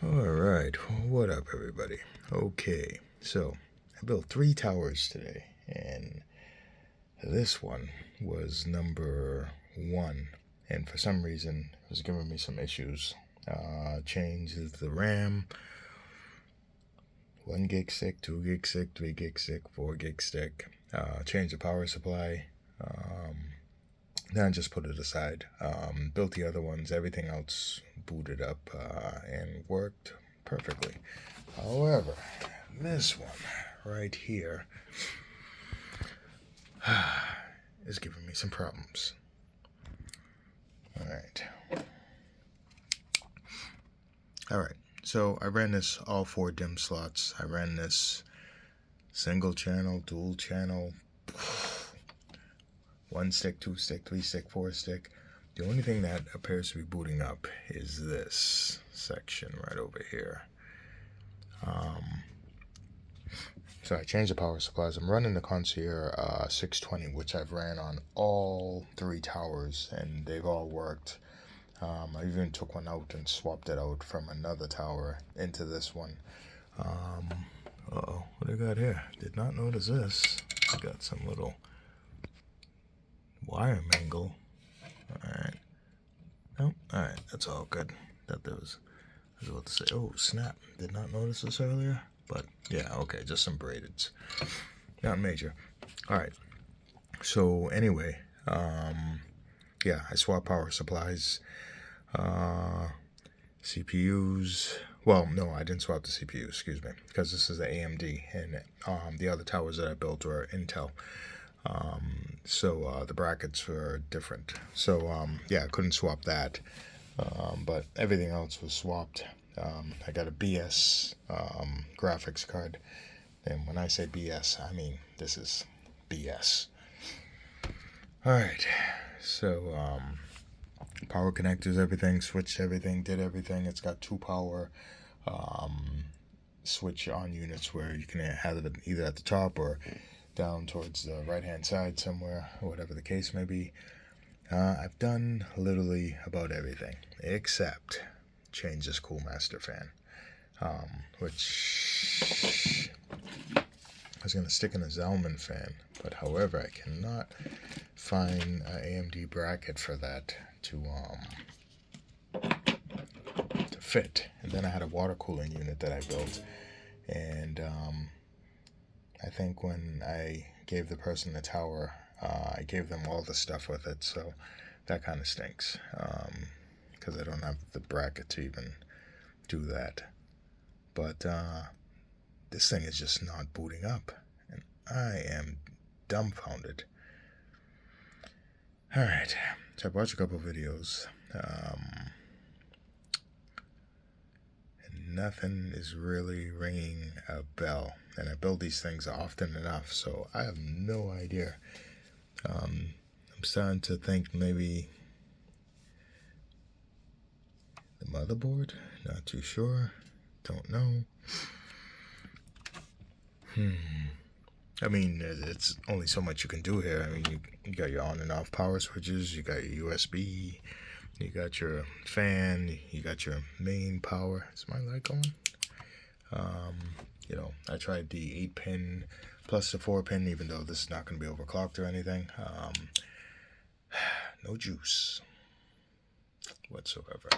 Alright, what up everybody? Okay, so I built 3 towers today, and this one was number 1, and for some reason it was giving me some issues. Changes the RAM, 1 gig stick, 2 gig stick, 3 gig stick, 4 gig stick, change the power supply, then I just put it aside. Built the other ones, everything else booted up and worked perfectly. However, this one right here is giving me some problems. Alright, so I ran this all 4 DIMM slots. I ran this single channel, dual channel, 1 stick, 2 stick, 3 stick, 4 stick. The only thing that appears to be booting up is this section right over here. So I changed the power supplies. I'm running the Concierge 620, which I've ran on all 3 towers, and they've all worked. I even took one out and swapped it out from another tower into this one. Uh-oh, what do I got here? Did not notice this. I got some little wire mangle. Alright. Oh, alright, that's all good. I was about to say, oh snap, did not notice this earlier. But yeah, okay, just some braideds. Not major. Alright. So anyway, yeah, I swapped power supplies. CPUs. Well, no, I didn't swap the CPU, excuse me, because this is the AMD, and the other towers that I built were Intel. So the brackets were different. So yeah, I couldn't swap that. But everything else was swapped. I got a BS graphics card, and when I say BS, I mean this is BS. Alright, so power connectors, everything, switched everything, did everything. It's got 2 power switch on units where you can have it either at the top or down towards the right hand side somewhere, whatever the case may be. I've done literally about everything except change this Coolmaster fan, which I was going to stick in a Zalman fan, but however I cannot find an AMD bracket for that to fit. And then I had a water cooling unit that I built, and I think when I gave the person the tower, I gave them all the stuff with it, so that kind of stinks, because I don't have the bracket to even do that. But this thing is just not booting up, and I am dumbfounded. Alright, so I watched a couple videos, and nothing is really ringing a bell. And I build these things often enough, so I have no idea. I'm starting to think maybe the motherboard, not too sure, don't know. I mean, it's only so much you can do here. I mean, you got your on and off power switches, you got your USB, you got your fan, you got your main power. Is my light on? You know, I tried the 8-pin plus the 4-pin, even though this is not going to be overclocked or anything. No juice whatsoever.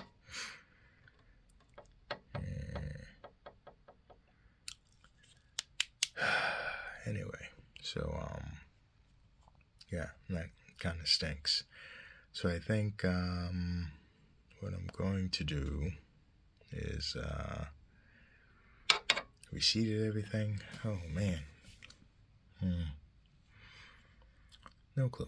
Anyway, so yeah, that kind of stinks. So I think what I'm going to do is reseated everything. Oh man, no clue.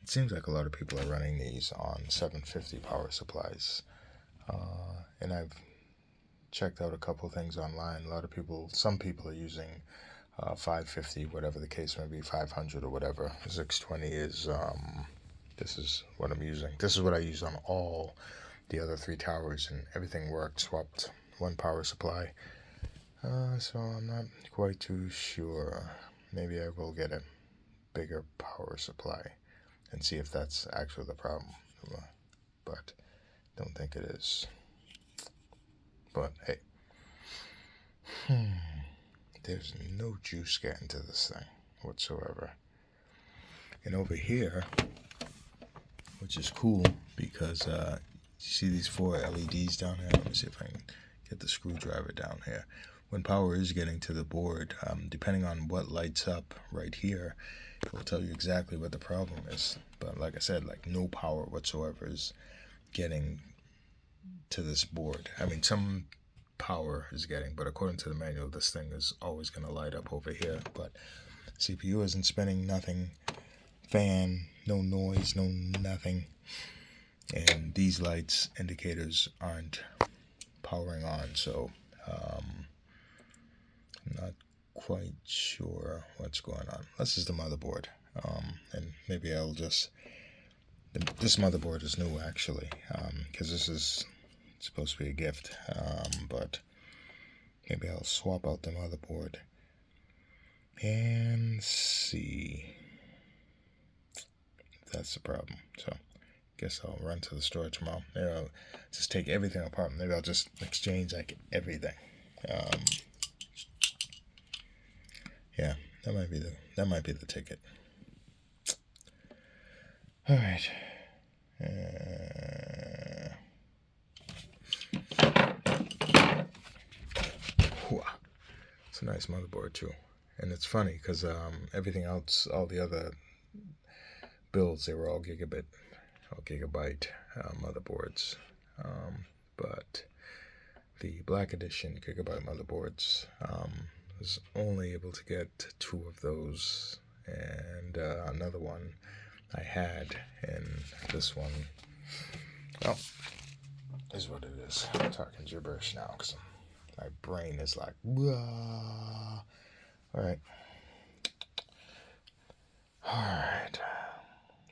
It seems like a lot of people are running these on 750 power supplies, and I've checked out a couple things online. Some people are using 550, whatever the case may be, 500 or whatever. 620 is, this is what I'm using. This is what I use on all the other 3 towers, and everything worked. Swapped 1 power supply. So I'm not quite too sure. Maybe I will get a bigger power supply and see if that's actually the problem. but don't think it is. But hey, there's no juice getting to this thing whatsoever. And over here, which is cool because you see these 4 LEDs down here? Let me see if I can get the screwdriver down here. When power is getting to the board, depending on what lights up right here, it will tell you exactly what the problem is. But like I said, like no power whatsoever is getting to this board. I mean, some power is getting, but according to the manual, this thing is always going to light up over here. But CPU isn't spinning, nothing. Fan, no noise, no nothing. And these lights indicators aren't powering on, so I'm not quite sure what's going on. This is the motherboard, and maybe I'll just, this motherboard is new actually, because this is supposed to be a gift, but maybe I'll swap out the motherboard and see if that's the problem. So guess I'll run to the store tomorrow. Maybe I'll just take everything apart. Maybe I'll just exchange like everything. Yeah, that might be the ticket. All right. It's a nice motherboard too, and it's funny because everything else, all the other builds, they were all gigabyte motherboards, but the Black Edition gigabyte motherboards was only able to get 2 of those, and another one I had, and this one, well, is what it is. I'm talking gibberish now because my brain is like, wah. Alright.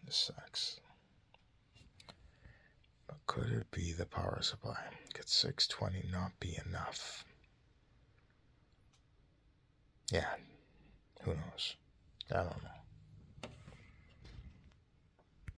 This sucks. But could it be the power supply? Could 620 not be enough? Yeah, who knows? I don't know.